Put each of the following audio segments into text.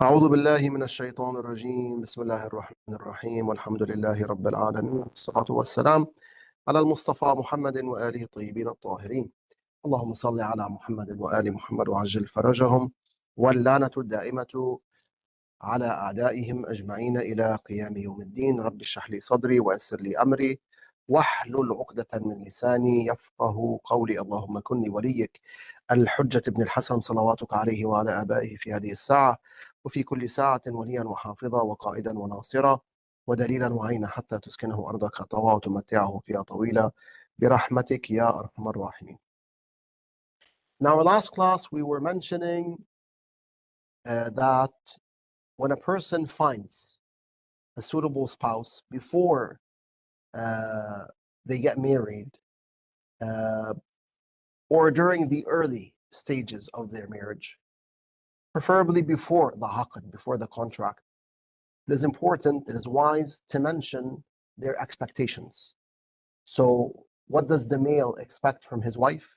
أعوذ بالله من الشيطان الرجيم بسم الله الرحمن الرحيم والحمد لله رب العالمين والصلاة والسلام على المصطفى محمد وآله الطيبين الطاهرين اللهم صل على محمد وآل محمد وعجل فرجهم واللعنة الدائمة على أعدائهم أجمعين إلى قيام يوم الدين رب اشرح لي صدري ويسر لي أمري واحلل عقدة من لساني يفقه قولي اللهم كن لي وليك الحجة بن الحسن صلواتك عليه وعلى آبائه في هذه الساعة وفي كل ساعة وليا وحافظا وقائدا وناصرا ودليلا وعينا حتى تسكنه أرضك طوعا وتمتعه فيها طويلا برحمتك يا أرحم الراحمين. Now, in last class, we were mentioning that when a person finds a suitable spouse before they get married or during the early stages of their marriage, preferably before the aqd, before the contract, it is important, it is wise to mention their expectations. So, what does the male expect from his wife?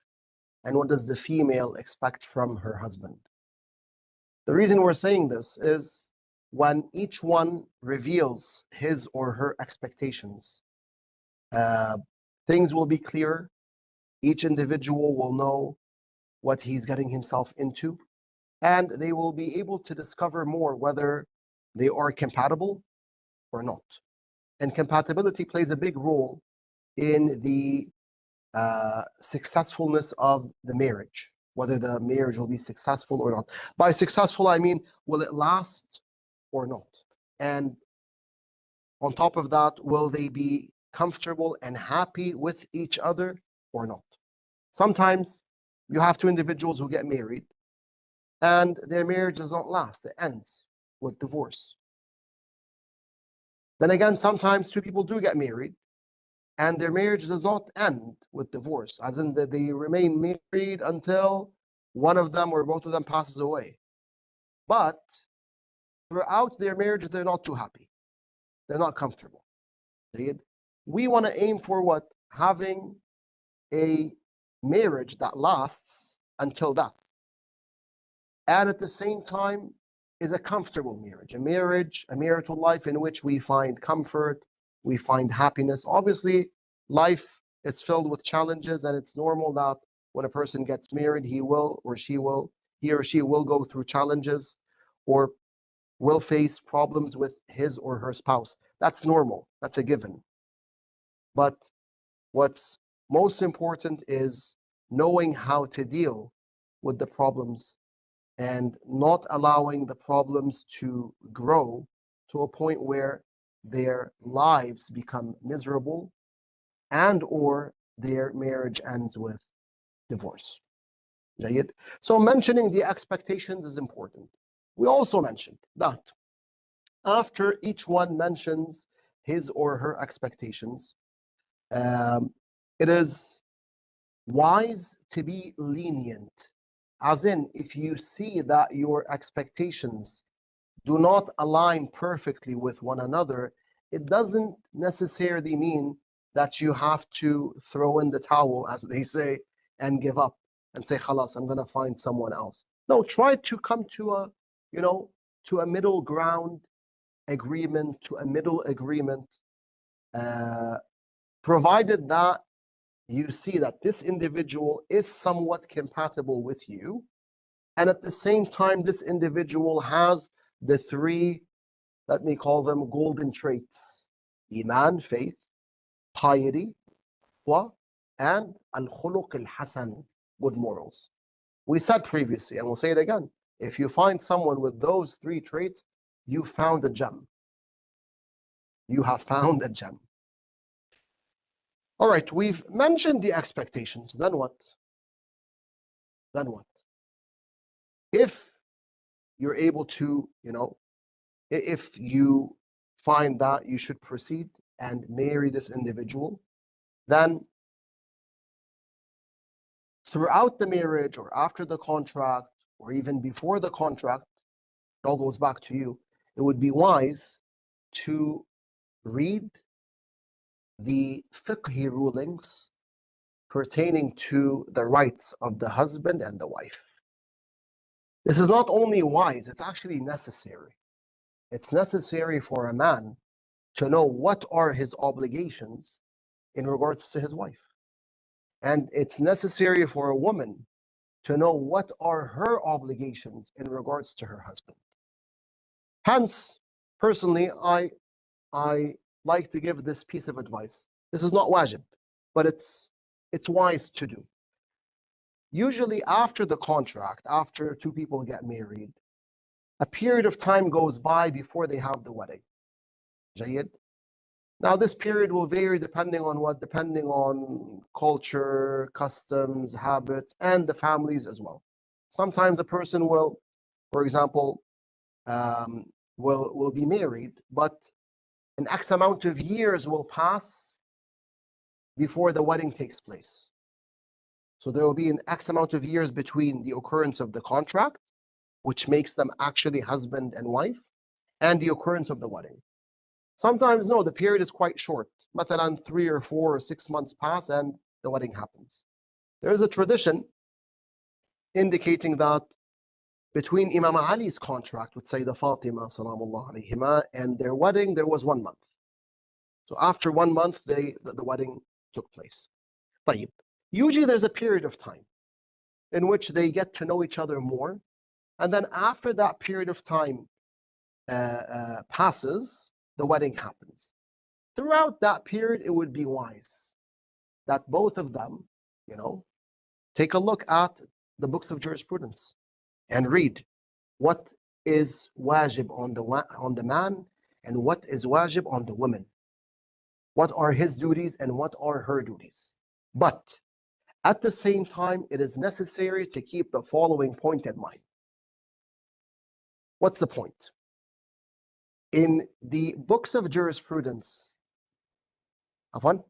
And what does the female expect from her husband? The reason we're saying this is when each one reveals his or her expectations, things will be clear. Each individual will know what he's getting himself into, and they will be able to discover more whether they are compatible or not. And compatibility plays a big role in the successfulness of the marriage, whether the marriage will be successful or not. By successful, I mean, will it last or not? And on top of that, will they be comfortable and happy with each other or not? Sometimes you have two individuals who get married and their marriage does not last, it ends with divorce. Then again, sometimes two people do get married and their marriage does not end with divorce, as in that they remain married until one of them or both of them passes away. But throughout their marriage, they're not too happy. They're not comfortable. We want to aim for what? Having a marriage that lasts until that. And at the same time is a comfortable marriage, a marital life in which we find comfort, we find happiness. Obviously, life is filled with challenges, and it's normal that when a person gets married, he or she will go through challenges or will face problems with his or her spouse. That's normal. That's a given. But what's most important is knowing how to deal with the problems and not allowing the problems to grow to a point where their lives become miserable and or their marriage ends with divorce. So mentioning the expectations is important. We also mentioned that after each one mentions his or her expectations, it is wise to be lenient. As in, if you see that your expectations do not align perfectly with one another, it doesn't necessarily mean that you have to throw in the towel, as they say, and give up and say, "Khalas, I'm going to find someone else." No, try to come to a middle ground agreement, to a middle agreement, provided that you see that this individual is somewhat compatible with you, and at the same time, this individual has the three, let me call them golden traits: Iman, faith; piety, and al-khuluq al-hasan, good morals. We said previously, and we'll say it again, if you find someone with those three traits, you found a gem. You have found a gem. All right, we've mentioned the expectations. Then what? Then what? If you're able to, if you find that you should proceed and marry this individual, then throughout the marriage or after the contract or even before the contract, it all goes back to you. It would be wise to read the Fiqhi rulings pertaining to the rights of the husband and the wife. This is not only wise, it's actually necessary. It's necessary for a man to know what are his obligations in regards to his wife. And it's necessary for a woman to know what are her obligations in regards to her husband. Hence, personally, I like to give this piece of advice. This is not wajib, but it's wise to do. Usually after the contract, after two people get married, a period of time goes by before they have the wedding. Jayyid? Now this period will vary depending on what? Depending on culture, customs, habits, and the families as well. Sometimes a person will, for example, will be married, but an X amount of years will pass before the wedding takes place. So there will be an X amount of years between the occurrence of the contract, which makes them actually husband and wife, and the occurrence of the wedding. Sometimes, no, the period is quite short. Matalan, 3 or 4 or 6 months pass and the wedding happens. There is a tradition indicating that between Imam Ali's contract with Sayyidah Fatima salamullah alayhima and their wedding, there was 1 month. So after 1 month, the wedding took place. طيب. Usually there's a period of time in which they get to know each other more. And then after that period of time passes, the wedding happens. Throughout that period, it would be wise that both of them, take a look at the books of jurisprudence and read what is wajib on the man and what is wajib on the woman. What are his duties and what are her duties. But at the same time, it is necessary to keep the following point in mind. What's the point? In the books of jurisprudence, the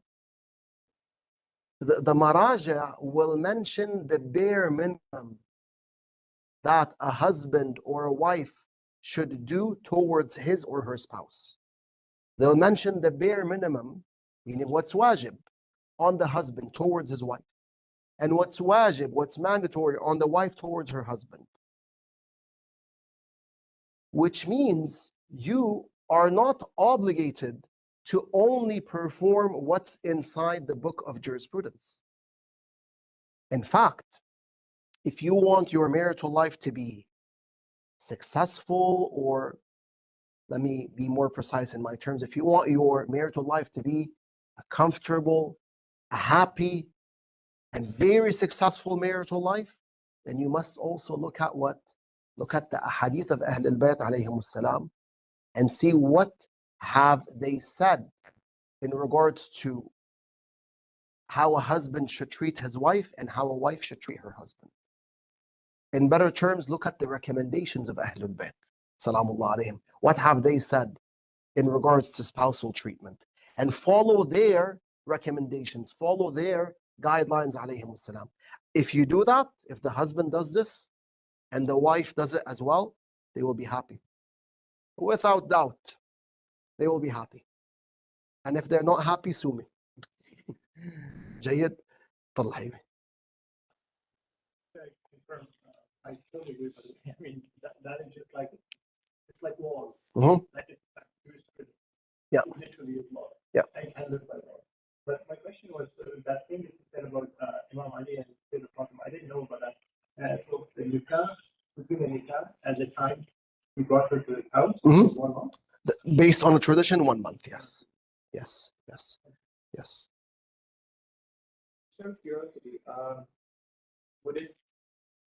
Maraja will mention the bare minimum that a husband or a wife should do towards his or her spouse. They'll mention the bare minimum, meaning what's wajib on the husband towards his wife, and what's wajib, what's mandatory on the wife towards her husband. Which means you are not obligated to only perform what's inside the book of jurisprudence. In fact, if you want your marital life to be successful, or let me be more precise in my terms, if you want your marital life to be a comfortable, a happy, and very successful marital life, then you must also look at the ahadith of Ahlul Bait alayhimus salam and see what have they said in regards to how a husband should treat his wife and how a wife should treat her husband. In better terms, look at the recommendations of Ahlul Bait salamullah alayhim. What have they said in regards to spousal treatment, and follow their recommendations, follow their guidelines alayhimus salam. If you do that, if the husband does this and the wife does it as well, they will be happy. Without doubt, they will be happy. And if they're not happy, sue me. Jayyid, تفضل حبيبي. I totally agree with you. I mean, that is just like, it's like laws. Yeah. Literally is law. Yeah. I live by law. But my question was that thing that you said about Imam Ali and the Prophet. I didn't know about that. So the nikah, between the nikah and the time he brought her to his house, was 1 month. Based on a tradition, 1 month. Yes. Yes. Yes. Yes. Out of curiosity, would it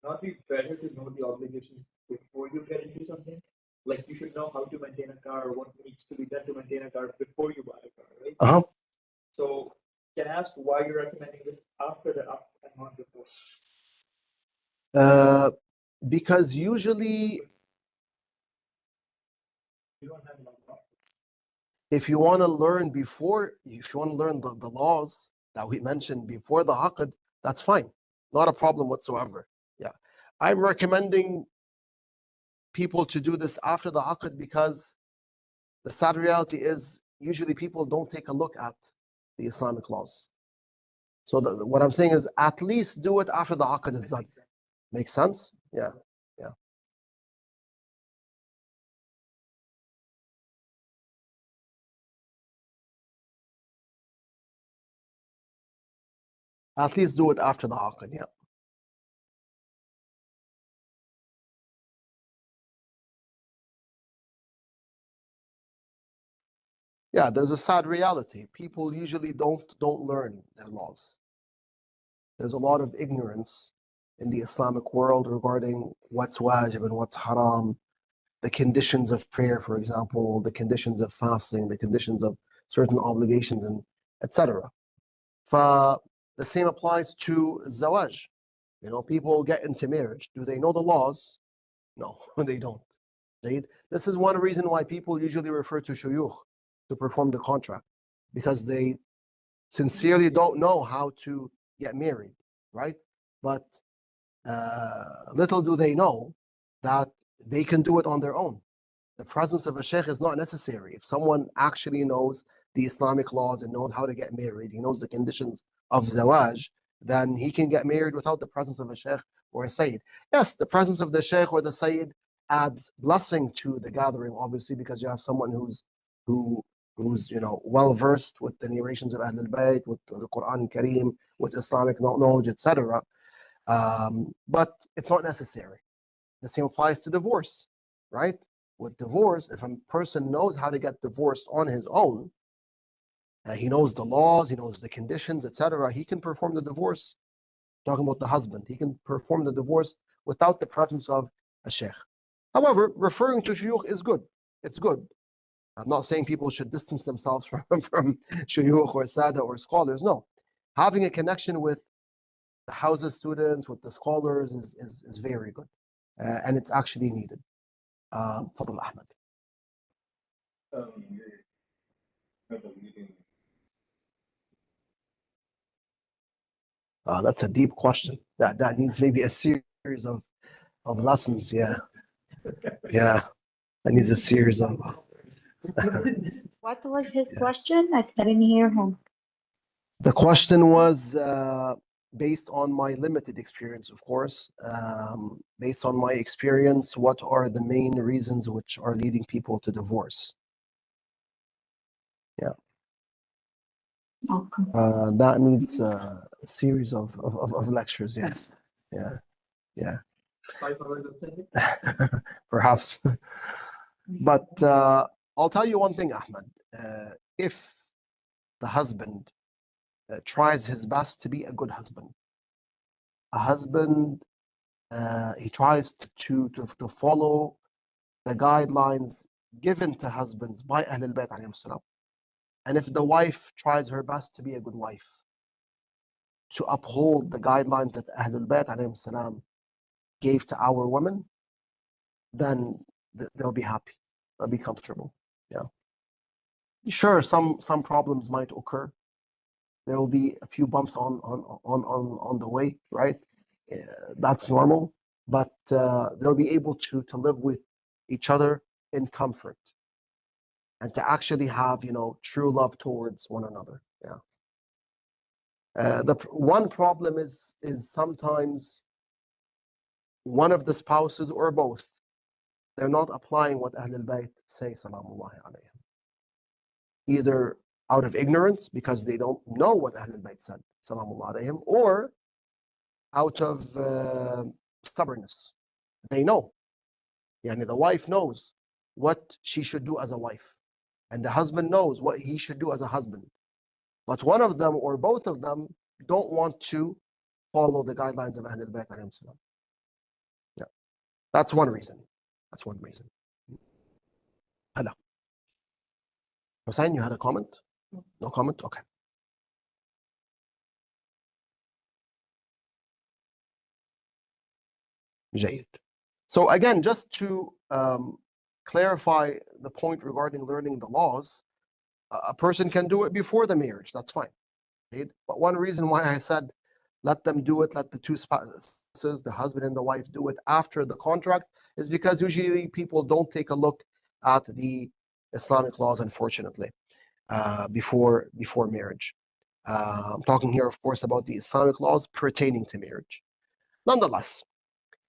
not be better to know the obligations before you get into something? Like you should know how to maintain a car or what needs to be done to maintain a car before you buy a car, right? So can I ask why you're recommending this after the up and not before? Because usually, You don't have enough time. if you want to learn the laws that we mentioned before the aqd, that's fine. Not a problem whatsoever. Yeah. I'm recommending people to do this after the aqd because the sad reality is usually people don't take a look at the Islamic laws. So what I'm saying is at least do it after the aqd is done. Makes sense? Yeah. Yeah. At least do it after the aqd, yeah. Yeah, there's a sad reality. People usually don't learn their laws. There's a lot of ignorance in the Islamic world regarding what's wajib and what's haram, the conditions of prayer, for example, the conditions of fasting, the conditions of certain obligations, and etc. The same applies to zawaj. You know, people get into marriage. Do they know the laws? No, they don't. Right? This is one reason why people usually refer to shuyukh to perform the contract, because they sincerely don't know how to get married, right? But little do they know that they can do it on their own. The presence of a sheikh is not necessary. If someone actually knows the Islamic laws and knows how to get married, he knows the conditions of zawaj, then he can get married without the presence of a sheikh or a sayyid. Yes, the presence of the sheikh or the sayyid adds blessing to the gathering, obviously, because you have someone who's well versed with the narrations of Ahlul Bait, with the Quran Kareem, with Islamic knowledge, etc. But it's not necessary. The same applies to divorce, right? With divorce, if a person knows how to get divorced on his own, he knows the laws, he knows the conditions, etc., he can perform the divorce. Talking about the husband, he can perform the divorce without the presence of a sheikh. However, referring to shuyukh is good. It's good. I'm not saying people should distance themselves from shuyukh or sada or scholars. No. Having a connection with the houses students, with the scholars is very good. And it's actually needed. Fadl Ahmed. That's a deep question. That needs maybe a series of lessons. Yeah. Yeah. That needs a series of. What was his question? I didn't hear him. The question was based on my limited experience, of course. Based on my experience, what are the main reasons which are leading people to divorce? Yeah. Okay. That needs a series of lectures. Yeah. Yeah. Yeah. 5 hours of study? Perhaps. But I'll tell you one thing, Ahmed. If the husband tries his best to be a good husband, a husband he tries to follow the guidelines given to husbands by Ahlul Bait alayhim salam. And if the wife tries her best to be a good wife, to uphold the guidelines that Ahlul Bait alayhim salam gave to our women, then they'll be happy, they'll be comfortable. Yeah. Sure, some problems might occur. There will be a few bumps on the way, right? That's normal, but they'll be able to live with each other in comfort and to actually have true love towards one another. Yeah. The one problem is sometimes one of the spouses or both, they're not applying what Ahlul Bayt say, salamullahi alayhim, either out of ignorance because they don't know what Ahlul Bayt said, salamullahi alayhim, or out of stubbornness. They know. Yani the wife knows what she should do as a wife, and the husband knows what he should do as a husband. But one of them or both of them don't want to follow the guidelines of Ahlul Bayt alayhim salam. Yeah. That's one reason. That's one reason. Hello. Hussein, you had a comment? No comment? Okay. جيد. So again, just to clarify the point regarding learning the laws, a person can do it before the marriage. That's fine. But one reason why I said let them do it, let the two spouses, the husband and the wife, do it after the contract is because usually people don't take a look at the Islamic laws, unfortunately, before marriage. I'm talking here, of course, about the Islamic laws pertaining to marriage. Nonetheless,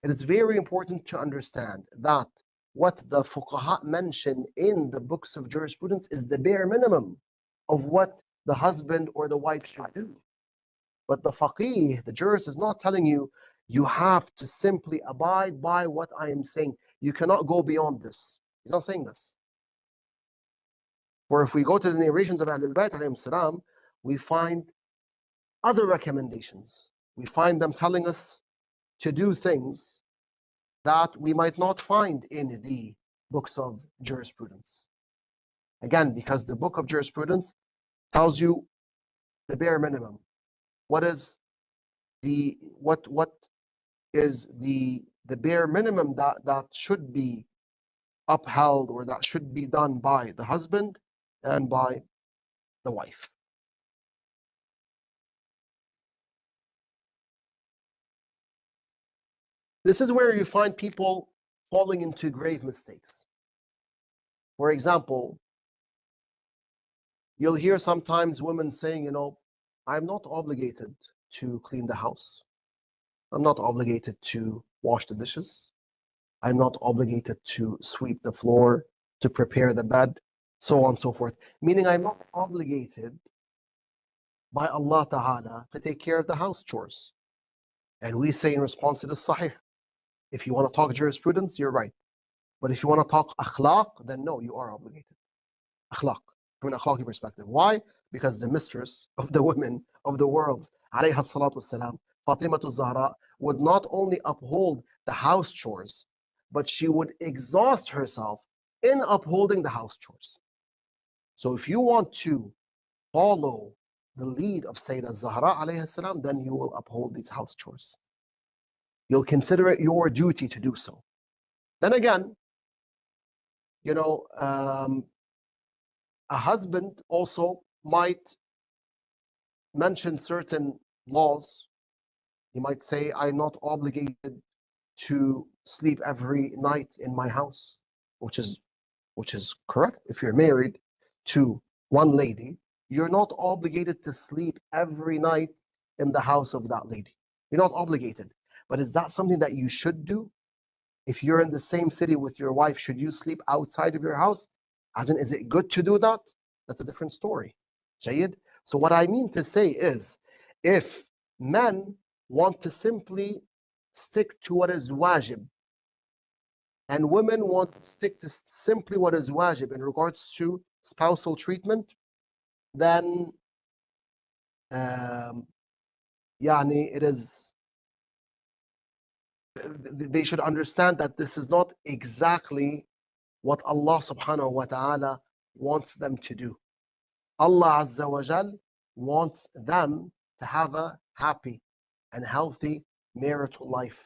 it is very important to understand that what the fuqaha mention in the books of jurisprudence is the bare minimum of what the husband or the wife should do. But the faqih, the jurist, is not telling you you have to simply abide by what I am saying. You cannot go beyond this. He's not saying this. Or if we go to the narrations of Ahlul Bait alayhim salam, we find other recommendations. We find them telling us to do things that we might not find in the books of jurisprudence. Again, because the book of jurisprudence tells you the bare minimum. What is the bare minimum that should be upheld, or that should be done by the husband and by the wife. This is where you find people falling into grave mistakes. For example, you'll hear sometimes women saying, I'm not obligated to clean the house. I'm not obligated to wash the dishes. I'm not obligated to sweep the floor, to prepare the bed, so on and so forth. Meaning I'm not obligated by Allah Ta'ala to take care of the house chores. And we say in response to this, sahih. If you want to talk jurisprudence, you're right. But if you want to talk akhlaq, then no, you are obligated. Akhlaq, from an akhlaqi perspective. Why? Because the mistress of the women of the world, alayha salatu wasalam, Fatimatu Zahra, would not only uphold the house chores, but she would exhaust herself in upholding the house chores. So if you want to follow the lead of Sayyidah Zahra alayhi salam, then you will uphold these house chores. You'll consider it your duty to do so. Then again, a husband also might mention certain laws. He might say, I'm not obligated to sleep every night in my house, which is correct. If you're married to one lady, you're not obligated to sleep every night in the house of that lady. You're not obligated. But is that something that you should do? If you're in the same city with your wife, should you sleep outside of your house? As in, is it good to do that? That's a different story. Jayyid? So what I mean to say is, if men want to simply stick to what is wajib, and women want to stick to simply what is wajib in regards to spousal treatment, then it is, they should understand that this is not exactly what Allah subhanahu wa ta'ala wants them to do. Allah Azza wa Jal wants them to have a happy and healthy marital life.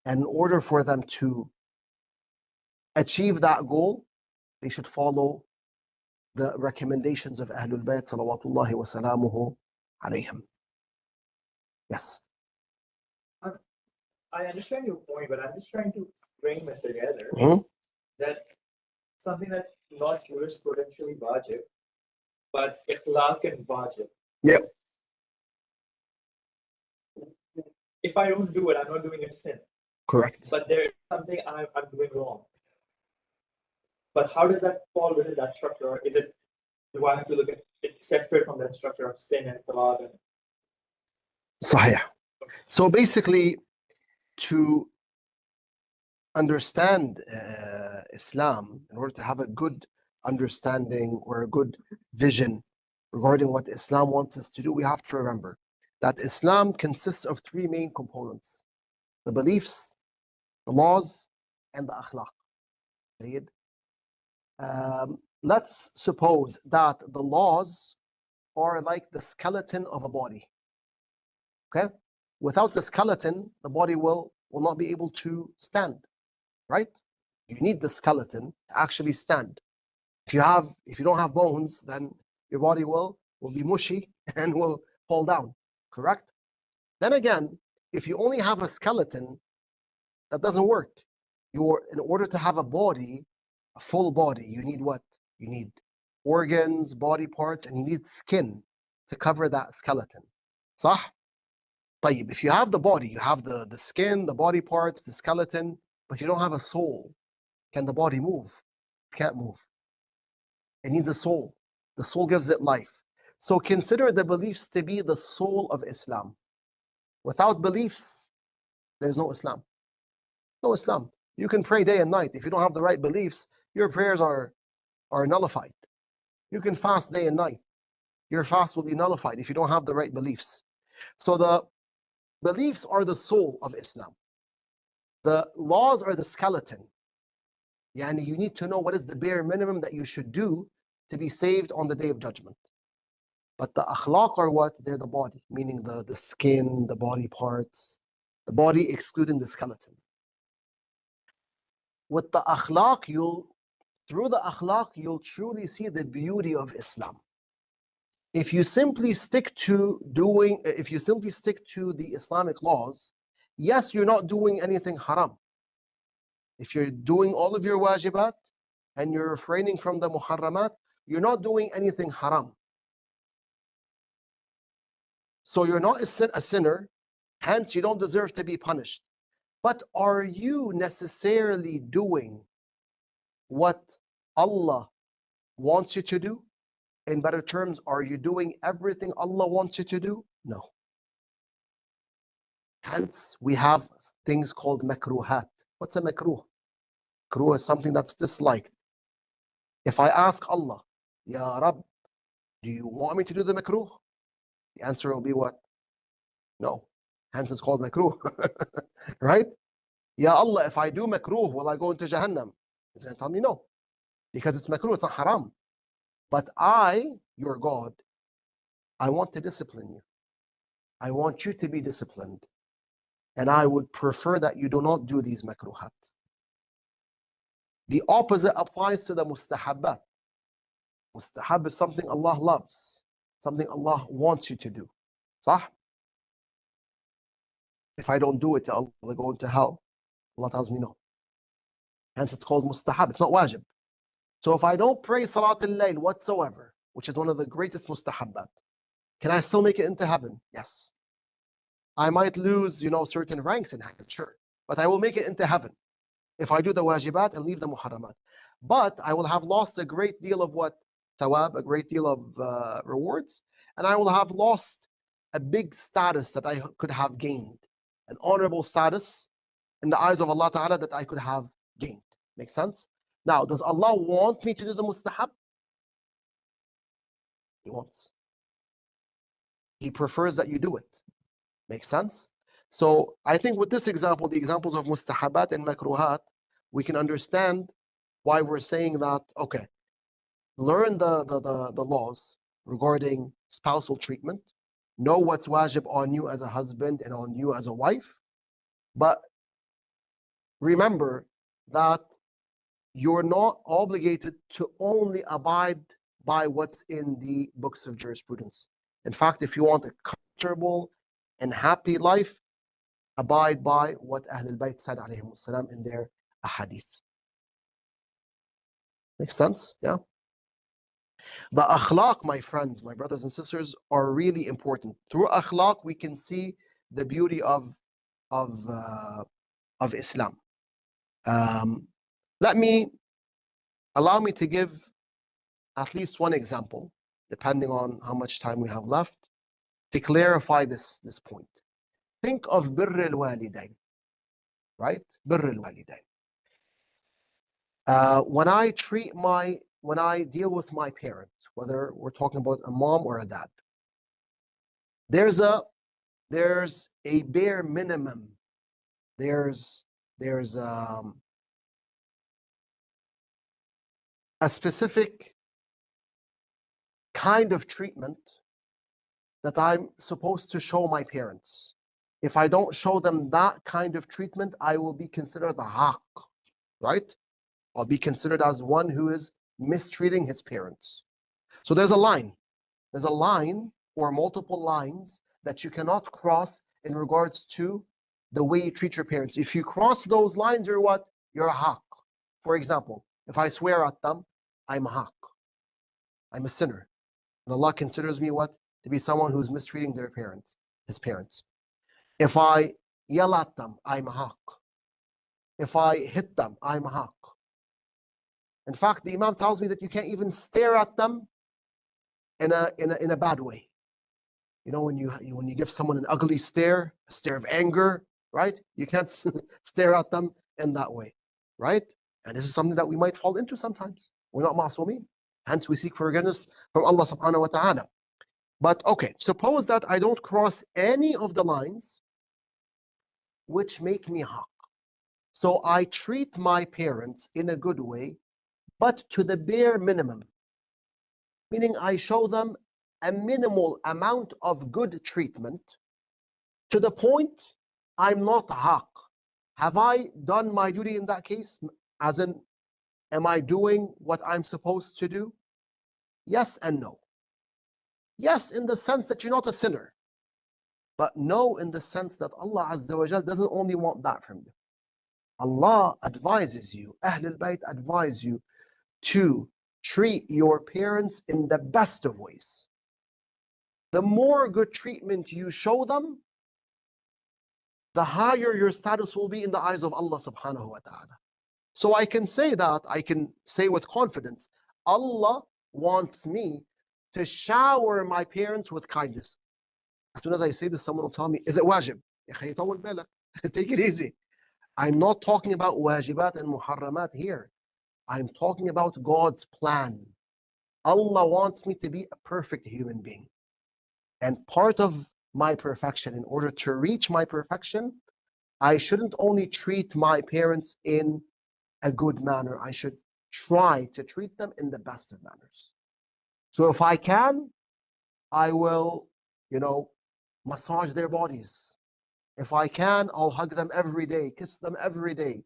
And in order for them to achieve that goal, they should follow the recommendations of Ahlul Bait salawatullahi wa salamuhu alayhim. Yes. I understand your point, but I'm just trying to frame it together. That something that's not jurisprudentially wajib, but ikhlaq and wajib. Yep. If I don't do it, I'm not doing a sin. Correct. But there is something I'm doing wrong. But how does that fall within that structure? Is it, do I have to look at it separate from that structure of sin and ikhlaq? Sahih. So basically, to understand Islam, in order to have a good understanding or a good vision regarding what Islam wants us to do, we have to remember that Islam consists of three main components: the beliefs, the laws, and the akhlaq. Let's suppose that the laws are like the skeleton of a body. Okay? Without the skeleton, the body will not be able to stand, right? You need the skeleton to actually stand. If you don't have bones, then your body will be mushy and will fall down, correct? Then again, if you only have a skeleton, that doesn't work. In order to have a body, a full body, you need what? You need organs, body parts, and you need skin to cover that skeleton. صح? طيب, if you have the body, you have the skin, the body parts, the skeleton, but you don't have a soul, can the body move? It can't move. It needs a soul. The soul gives it life. So consider the beliefs to be the soul of Islam. Without beliefs, there's no Islam. No Islam. You can pray day and night. If you don't have the right beliefs, your prayers are nullified. You can fast day and night. Your fast will be nullified if you don't have the right beliefs. So the beliefs are the soul of Islam. The laws are the skeleton. Yani you need to know what is the bare minimum that you should do to be saved on the day of judgment. But the akhlaq are what? They're the body, meaning the skin, the body parts, the body excluding the skeleton. With the akhlaq, through the akhlaq, you'll truly see the beauty of Islam. If you simply stick to the Islamic laws, yes, you're not doing anything haram. If you're doing all of your wajibat and you're refraining from the muharramat, you're not doing anything haram. So you're not a sinner, hence you don't deserve to be punished. But are you necessarily doing what Allah wants you to do? In better terms, are you doing everything Allah wants you to do? No. Hence, we have things called makruhat. What's a makruh? Makruh is something that's disliked. If I ask Allah, Ya Rab, do you want me to do the makruh? The answer will be what? No. Hence it's called makruh. Right? Ya Allah, if I do makruh, will I go into Jahannam? He's going to tell me no. Because it's makruh, it's not haram. But I, your God, I want to discipline you. I want you to be disciplined. And I would prefer that you do not do these makruhat. The opposite applies to the mustahabbat. Mustahab is something Allah loves, something Allah wants you to do. Sah? If I don't do it, I'll go into hell. Allah tells me no. Hence it's called mustahab. It's not wajib. So if I don't pray Salat al-Layl whatsoever, which is one of the greatest mustahabbat, can I still make it into heaven? Yes. I might lose, certain ranks in heaven, sure. But I will make it into heaven if I do the wajibat and leave the muharramat. But I will have lost a great deal of what? Thawab, a great deal of rewards. And I will have lost a big status that I could have gained. An honorable status in the eyes of Allah Ta'ala that I could have gained. Make sense? Now, does Allah want me to do the mustahab? He wants. He prefers that you do it. Make sense? So I think with this example, the examples of mustahabat and makruhat, we can understand why we're saying that, okay, learn the laws regarding spousal treatment, know what's wajib on you as a husband and on you as a wife, but remember that you're not obligated to only abide by what's in the books of jurisprudence. In fact, if you want a comfortable and happy life, abide by what Ahlul Bait said alayhim salam in their ahadith. Makes sense? Yeah? The akhlaq, my friends, my brothers and sisters, are really important. Through akhlaq, we can see the beauty of Islam. Allow me to give at least one example, depending on how much time we have left, to clarify this point. Think of birr al-walidain, right? Birr al-walidain. When I deal with my parents, whether we're talking about a mom or a dad, there's a bare minimum. There's a specific kind of treatment that I'm supposed to show my parents. If I don't show them that kind of treatment, I will be considered a haq, right? I'll be considered as one who is mistreating his parents. So there's a line or multiple lines that you cannot cross in regards to the way you treat your parents. If you cross those lines, you're what? You're a haq. For example, if I swear at them, I'm a haq. I'm a sinner. And Allah considers me what? To be someone who's mistreating his parents. If I yell at them, I'm a haq. If I hit them, I'm a haq. In fact, the Imam tells me that you can't even stare at them in a bad way. You know, when you give someone an ugly stare, a stare of anger, right? You can't stare at them in that way, right? And this is something that we might fall into sometimes. We're not ma'asumeen. Hence, we seek forgiveness from Allah subhanahu wa ta'ala. But okay, suppose that I don't cross any of the lines which make me haq. So I treat my parents in a good way, but to the bare minimum. Meaning I show them a minimal amount of good treatment to the point I'm not haq. Have I done my duty in that case? As in, am I doing what I'm supposed to do? Yes and no. Yes, in the sense that you're not a sinner. But no, in the sense that Allah Azza wa Jal doesn't only want that from you. Allah advises you, Ahlul Bait advise you to treat your parents in the best of ways. The more good treatment you show them, the higher your status will be in the eyes of Allah subhanahu wa ta'ala. So I can say with confidence, Allah wants me to shower my parents with kindness. As soon as I say this, someone will tell me, is it wajib? Take it easy. I'm not talking about wajibat and muharramat here. I'm talking about God's plan. Allah wants me to be a perfect human being. And part of my perfection, in order to reach my perfection, I shouldn't only treat my parents in a good manner. I should try to treat them in the best of manners. So if I can, I will, massage their bodies. If I can, I'll hug them every day, kiss them every day.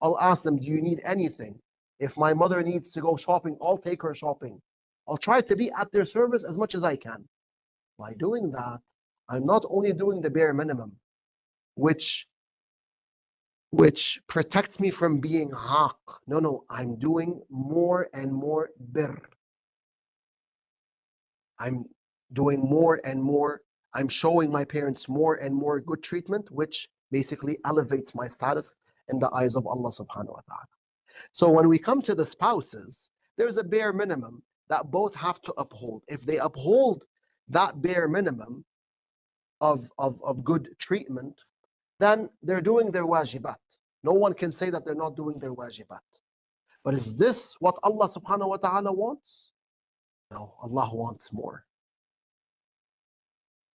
I'll ask them, do you need anything? If my mother needs to go shopping, I'll take her shopping. I'll try to be at their service as much as I can. By doing that, I'm not only doing the bare minimum, which protects me from being haq. No, I'm doing more and more birr. I'm doing more and more. I'm showing my parents more and more good treatment, which basically elevates my status in the eyes of Allah subhanahu wa ta'ala. So when we come to the spouses, there's a bare minimum that both have to uphold. If they uphold that bare minimum of good treatment, then they're doing their wajibat. No one can say that they're not doing their wajibat. But is this what Allah subhanahu wa ta'ala wants? No, Allah wants more.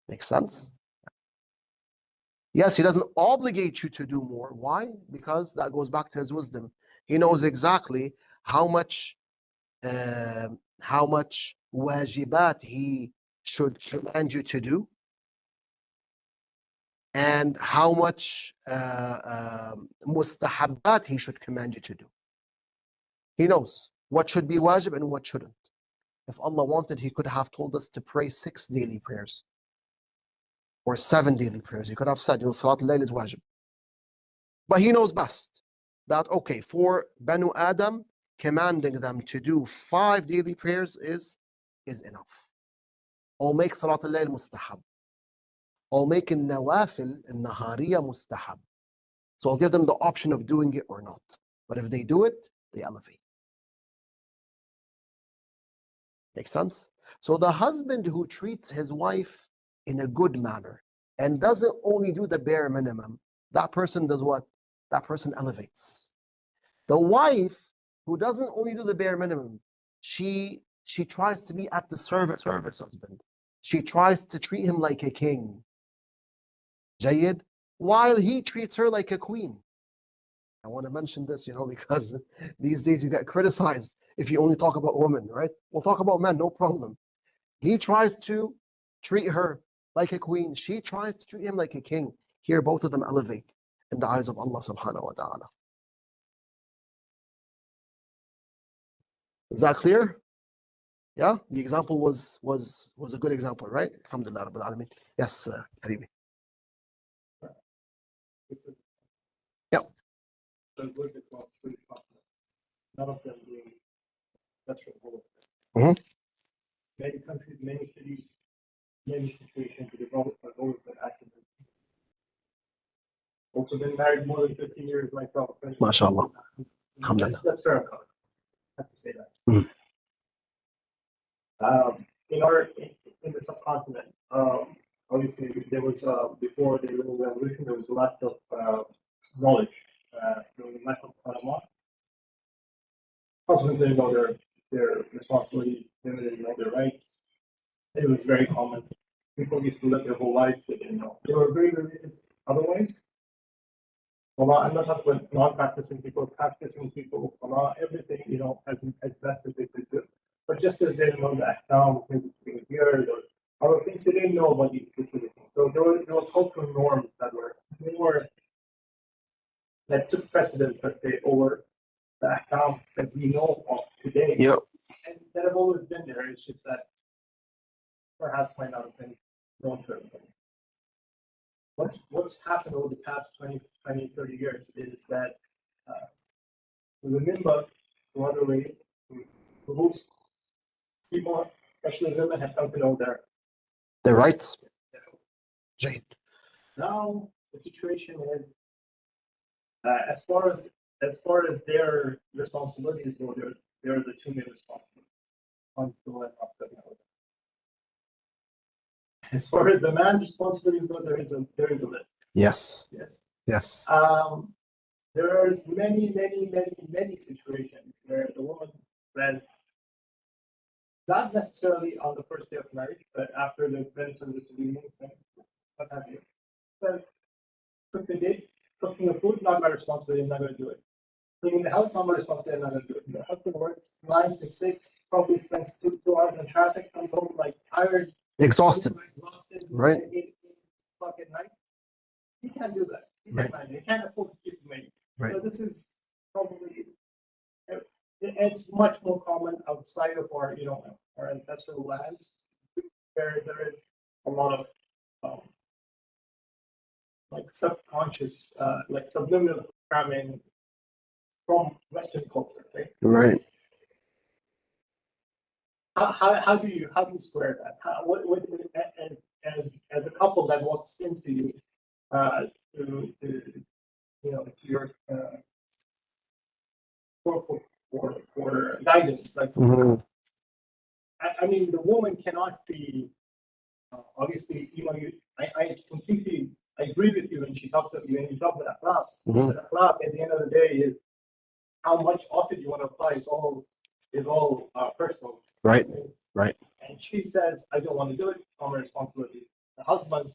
Makes sense? Yes, He doesn't obligate you to do more. Why? Because that goes back to His wisdom. He knows exactly how much wajibat He should command you to do, and how much mustahabbat He should command you to do. He knows what should be wajib and what shouldn't. If Allah wanted, He could have told us to pray 6 daily prayers or 7 daily prayers. He could have said, Salat al-Layl is wajib. But He knows best that, okay, for Banu Adam, commanding them to do 5 daily prayers is enough. I'll make Salat al-Layl mustahab. I'll make al-nawafil al-nahariya mustahab. So I'll give them the option of doing it or not. But if they do it, they elevate. Make sense? So the husband who treats his wife in a good manner and doesn't only do the bare minimum, that person does what? That person elevates. The wife who doesn't only do the bare minimum, she tries to be at the service of her husband. She tries to treat him like a king. Jayyid, while he treats her like a queen. I want to mention this, because these days you get criticized if you only talk about women, right? We'll talk about men, no problem. He tries to treat her like a queen. She tries to treat him like a king. Here, both of them elevate in the eyes of Allah subhanahu wa ta'ala. Is that clear? Yeah, the example was a good example, right? Alhamdulillah Rabbil Alameen. Yes, Habibi. Yeah. None of them doing sexual work. Many countries, many cities, many situations, they've always been active. Also been married more than 15 years myself. MashaAllah. Alhamdulillah. That's fair enough. I have to say that. in the subcontinent, obviously there was before the revolution there was a lack of knowledge. There was a lack of Panama. Husbands didn't know their responsibility, women didn't know their rights. It was very common. People used to live their whole lives, they didn't know. They were very religious otherwise. Well, I'm not talking about non-practicing people, practicing people, Salah, everything, as best as they could do. But just as they didn't know the ahkam, maybe being here, or other things, they didn't know about these specific things. So there were cultural norms that were more, that took precedence, let's say, over the ahkam that we know of today. Yep. And that have always been there. It's just that perhaps might not have been known to everybody. What's happened over the past 20, 30 years is that the minimum to other ways, most people, especially women, have come to know Their rights. their Jade. now the situation is as far as their responsibilities go, they're the two main responsibilities. As far as the man's responsibilities go, there is a list. Yes. Yes. Yes. There's many situations where the woman then, not necessarily on the first day of marriage, but after the events and disagreements and what have you, but cooking the food, not my responsibility, I'm not going to do it. Cleaning the house, not my responsibility, I'm not going to do it. The husband works 9 to 6, probably spends 2 hours in traffic, comes home like tired, Exhausted. Right. 8 o'clock at night. He can't do that. He Right. can't manage. He can't afford to keep making. Right. So this is probably, it's much more common outside of our ancestral lands, where there is a lot of like subconscious, like subliminal programming from Western culture, right? Right. How do you square that? What as a couple that walks into you to your for guidance, like Mhm. I mean the woman cannot be obviously I completely agree with you when she talks about you and you talk about akhlaq. Mhm. But akhlaq at the end of the day is how much of it you want to apply. It's all personal. Right. Right. And she says, I don't want to do it, it's not my responsibility. The husband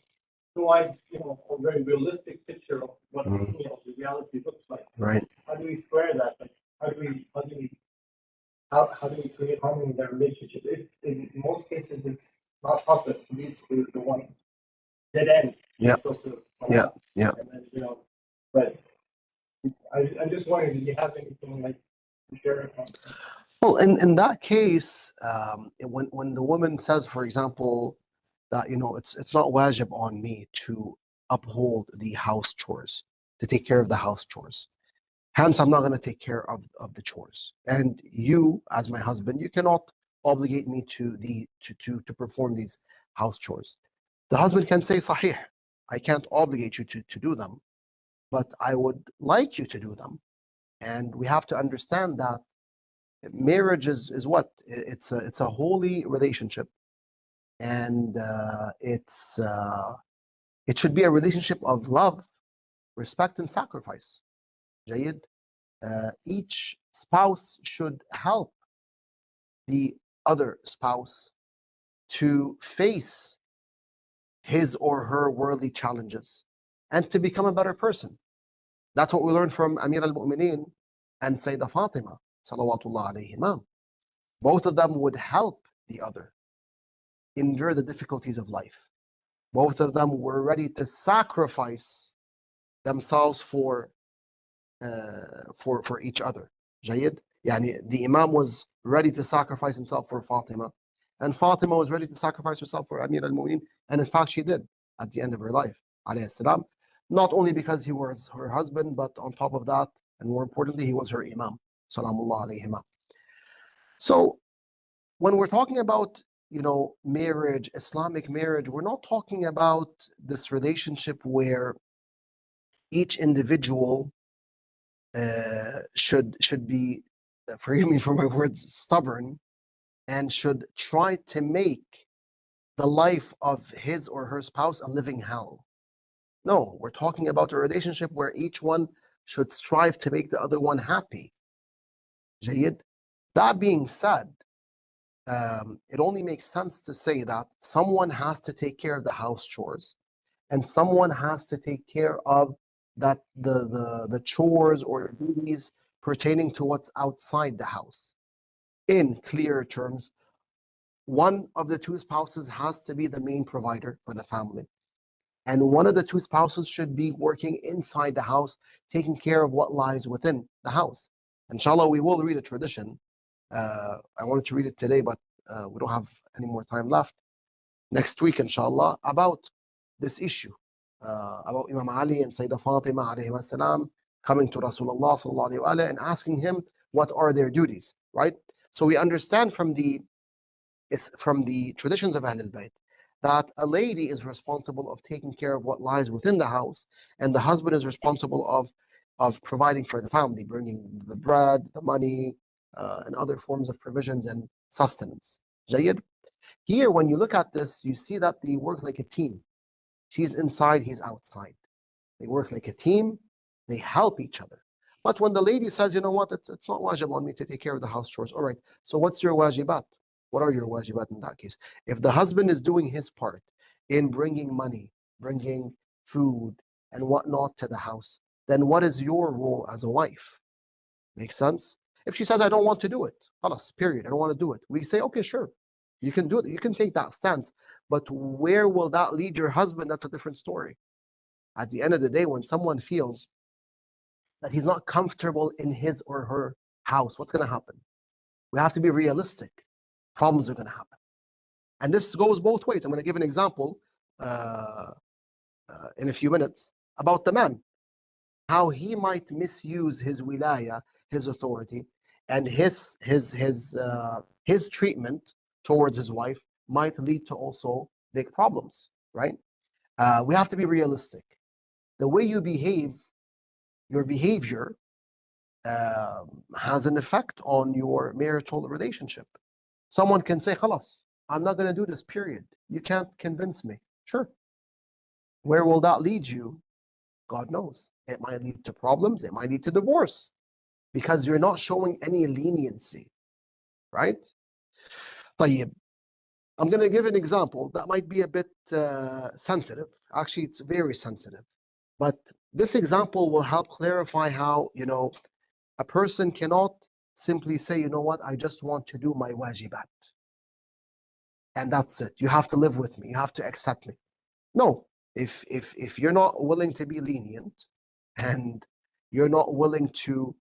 provides, a very realistic picture of what Mhm. the reality looks like. Right. How do we square that? Like, how do we create harmony in that relationship? In most cases, it's not possible. It leads to the one dead end. Yeah. Yeah. Yeah. And then, but I'm just wondering, do you have anything like to share? Well, in that case, when the woman says, for example, that it's not wajib on me to uphold the house chores, to take care of the house chores. Hence, I'm not going to take care of the chores. And you, as my husband, you cannot obligate me to perform these house chores. The husband can say, Sahih, I can't obligate you to do them, but I would like you to do them. And we have to understand that marriage is what? It's a holy relationship. And it should be a relationship of love, respect, and sacrifice. Jayid. Each spouse should help the other spouse to face his or her worldly challenges and to become a better person. That's what we learned from Amir al-Mu'mineen and Sayyidah Fatima, salawatullah alayhima. Both of them would help the other endure the difficulties of life. Both of them were ready to sacrifice themselves for each other. جيد. يعني the Imam was ready to sacrifice himself for Fatima, and Fatima was ready to sacrifice herself for Amir al-Mu'mineen, and in fact she did at the end of her life, alayhi salam. Not only because he was her husband, but on top of that, and more importantly, he was her Imam, salamullah alayhima. So when we're talking about marriage, Islamic marriage, we're not talking about this relationship where each individual should be, forgive me for my words, stubborn and should try to make the life of his or her spouse a living hell. No, we're talking about a relationship where each one should strive to make the other one happy. جيد. That being said, it only makes sense to say that someone has to take care of the house chores, and someone has to take care of the chores or duties pertaining to what's outside the house. In clear terms, one of the two spouses has to be the main provider for the family, and one of the two spouses should be working inside the house, taking care of what lies within the house. Inshallah, we will read a tradition. I wanted to read it today, but we don't have any more time left. Next week, inshallah, about this issue, about Imam Ali and Sayyidah Fatima alayhi salam coming to Rasulullah sallallahu alayhi wa alayhi and asking him what are their duties, right? So we understand from the traditions of Ahlul Bait that a lady is responsible of taking care of what lies within the house, and the husband is responsible of providing for the family, bringing the bread, the money, and other forms of provisions and sustenance. Jayyid. Here, when you look at this, you see that they work like a team. She's inside, he's outside. They work like a team, they help each other. But when the lady says, you know what, it's not wajib on me to take care of the house chores, all right, so what's your wajibat? What are your wajibat in that case? If the husband is doing his part in bringing money, bringing food, and whatnot to the house, then what is your role as a wife? Makes sense? If she says, I don't want to do it, khalas, period, I don't want to do it, we say, okay, sure, you can do it, you can take that stance, but where will that lead your husband? That's a different story. At the end of the day, when someone feels that he's not comfortable in his or her house, what's going to happen? We have to be realistic. Problems are going to happen. And this goes both ways. I'm going to give an example in a few minutes about the man, how he might misuse his wilaya, his authority, and his treatment towards his wife might lead to also big problems, right? We have to be realistic. The way you behave, your behavior has an effect on your marital relationship. Someone can say, khalas, I'm not going to do this, period. You can't convince me. Sure. Where will that lead you? God knows. It might lead to problems. It might lead to divorce because you're not showing any leniency, right? طيب. I'm going to give an example that might be a bit sensitive. Actually, it's very sensitive. But this example will help clarify how, a person cannot simply say, you know what, I just want to do my wajibat. And that's it. You have to live with me. You have to accept me. No. If you're not willing to be lenient and you're not willing to,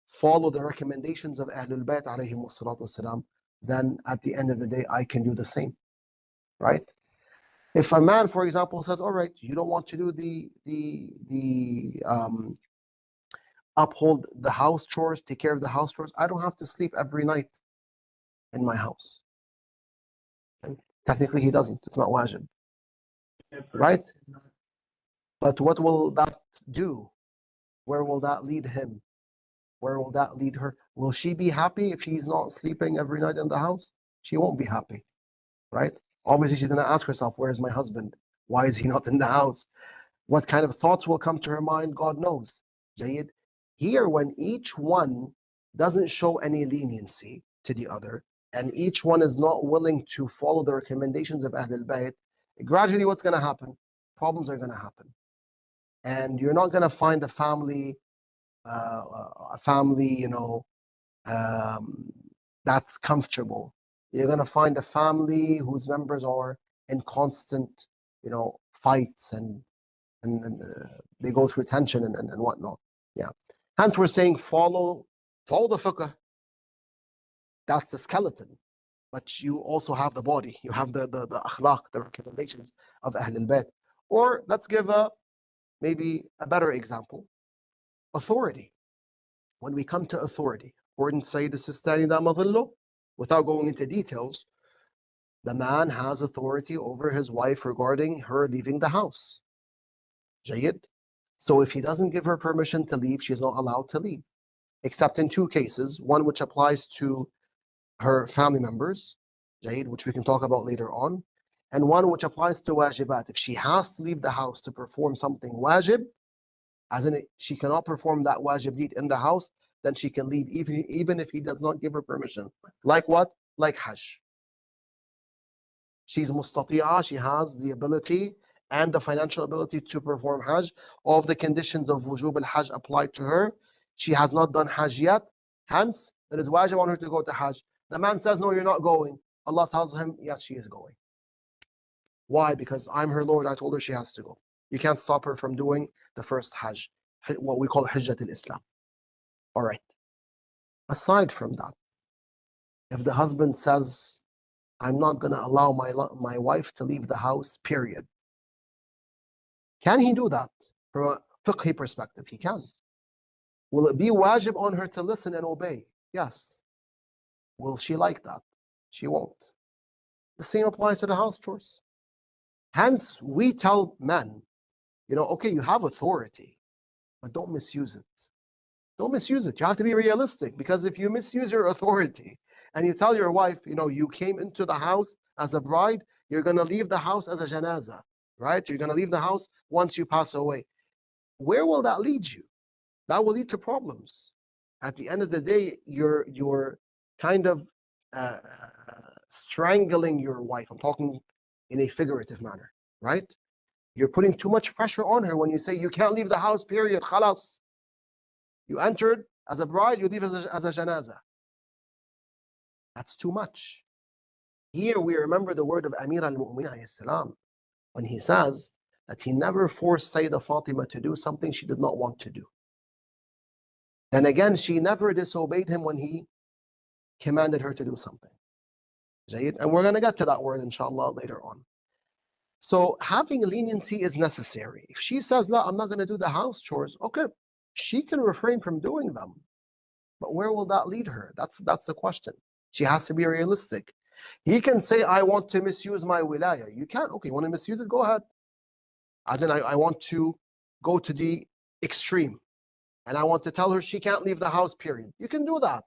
follow the recommendations of Ahlul Bait alayhim wassalatu wassalam, then at the end of the day, I can do the same, right? If a man, for example, says, all right, you don't want to do the uphold the house chores, take care of the house chores, I don't have to sleep every night in my house. And technically, he doesn't. It's not wajib, right? But what will that do? Where will that lead him? Where will that lead her? Will she be happy if she's not sleeping every night in the house? She won't be happy, right? Obviously, she's going to ask herself, where's my husband? Why is he not in the house? What kind of thoughts will come to her mind? God knows. Jayyid. Here, when each one doesn't show any leniency to the other, and each one is not willing to follow the recommendations of Ahlul Bayt, gradually what's going to happen? Problems are going to happen. And you're not going to find a family, that's comfortable. You're going to find a family whose members are in constant, fights and they go through tension and whatnot. Yeah. Hence, we're saying follow the fiqh. That's the skeleton. But you also have the body. You have the akhlaq, the recommendations of Ahlul Bayt. Or let's give maybe a better example. Authority. When we come to authority, according to Sayyid al-Sistani Damadillo, without going into details, the man has authority over his wife regarding her leaving the house. Jayyid. So if he doesn't give her permission to leave, she's not allowed to leave, except in two cases. One which applies to her family members, which we can talk about later on, and one which applies to wajibat. If she has to leave the house to perform something wajib, as in she cannot perform that wajib deed in the house, then she can leave even if he does not give her permission. Like what? Like Hajj. She's mustati'ah, she has the ability and the financial ability to perform Hajj. All of the conditions of wujub al-Hajj apply to her. She has not done Hajj yet, hence it is wajib on her to go to Hajj. The man says, no, you're not going. Allah tells him, yes, she is going. Why? Because I'm her Lord, I told her she has to go. You can't stop her from doing the first Hajj, what we call Hijjat al-Islam. All right. Aside from that, if the husband says, I'm not going to allow my wife to leave the house, period. Can he do that? From a fiqhi perspective, he can. Will it be wajib on her to listen and obey? Yes. Will she like that? She won't. The same applies to the house chores. Hence, we tell men, okay, you have authority, but don't misuse it. Don't misuse it. You have to be realistic, because if you misuse your authority and you tell your wife, you came into the house as a bride, you're going to leave the house as a janaza, right? You're going to leave the house once you pass away. Where will that lead you? That will lead to problems. At the end of the day, you're kind of strangling your wife. I'm talking in a figurative manner, right? You're putting too much pressure on her when you say you can't leave the house, period. Khalas. You entered as a bride, you leave as a janaza. That's too much. Here we remember the word of Amir al-Mu'minin alayhi salam, when he says that he never forced Sayyidah Fatima to do something she did not want to do. Then again, she never disobeyed him when he commanded her to do something. And we're going to get to that word, inshallah, later on. So having leniency is necessary. If she says, no, I'm not going to do the house chores, okay, she can refrain from doing them. But where will that lead her? That's the question. She has to be realistic. He can say, I want to misuse my wilaya. You can't. Okay, you want to misuse it? Go ahead. As in, I want to go to the extreme. And I want to tell her she can't leave the house, period. You can do that.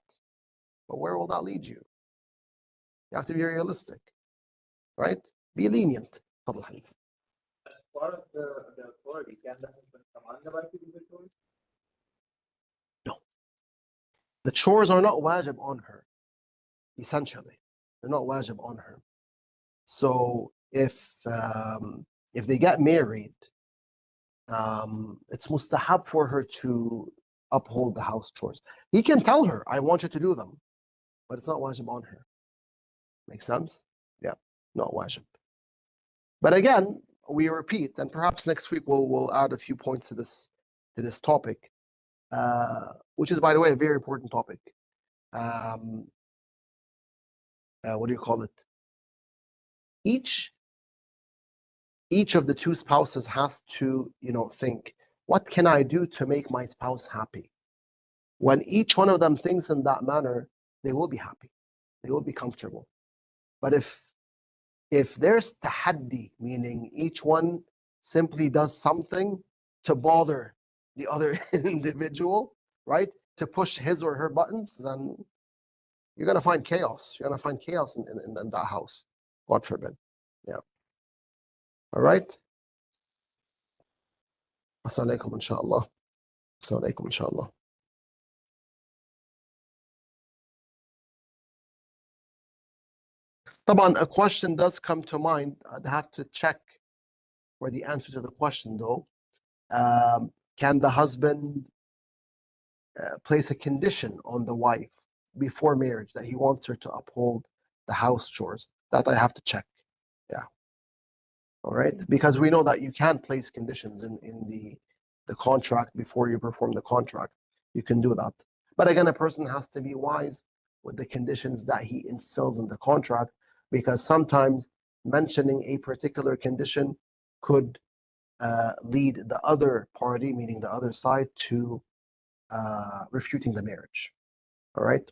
But where will that lead you? You have to be realistic. Right? Be lenient. As part of the authority, can the husband command the wife to do the chores? No. The chores are not wajib on her, essentially. They're not wajib on her. So if they get married, it's mustahab for her to uphold the house chores. He can tell her, I want you to do them, but it's not wajib on her. Make sense? Yeah, not wajib. But again, we repeat, and perhaps next week we'll add a few points to this topic, which is, by the way, a very important topic. What do you call it? Each of the two spouses has to, think, what can I do to make my spouse happy? When each one of them thinks in that manner, they will be happy. They will be comfortable. But if there's tahaddi, meaning each one simply does something to bother the other individual, right? To push his or her buttons, then you're going to find chaos. You're going to find chaos in that house. God forbid. Yeah. All right. Assalamu alaikum, inshallah. Assalamu alaikum, inshallah. Taban, a question does come to mind. I'd have to check for the answer to the question, though. Can the husband place a condition on the wife before marriage that he wants her to uphold the house chores? That I have to check. Yeah. All right. Because we know that you can't place conditions in the contract before you perform the contract. You can do that. But again, a person has to be wise with the conditions that he instills in the contract, because sometimes mentioning a particular condition could lead the other party, meaning the other side, to refuting the marriage. All right?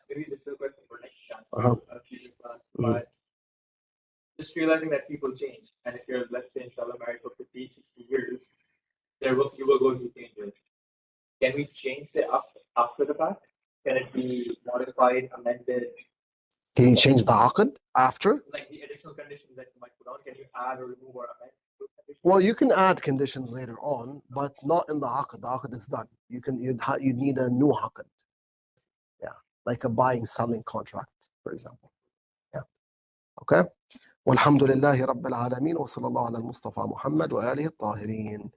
Maybe this is a question for next chance. Mhm. But just realizing that people change, and if you're, let's say, inshallah, married for 50, 60 years, you will go through changes. Can we change the after the fact? Can it be modified, amended? Can you change the aqd after? Like the additional conditions that you might put on, can you add or remove or amend those conditions? Well, you can add conditions later on, but not in the aqd. The aqd is done. You'd need a new aqd. Yeah, like a buying selling contract, for example. Yeah. Okay. والحمد لله رب العالمين وصلى الله على المصطفى محمد وآله الطاهرين.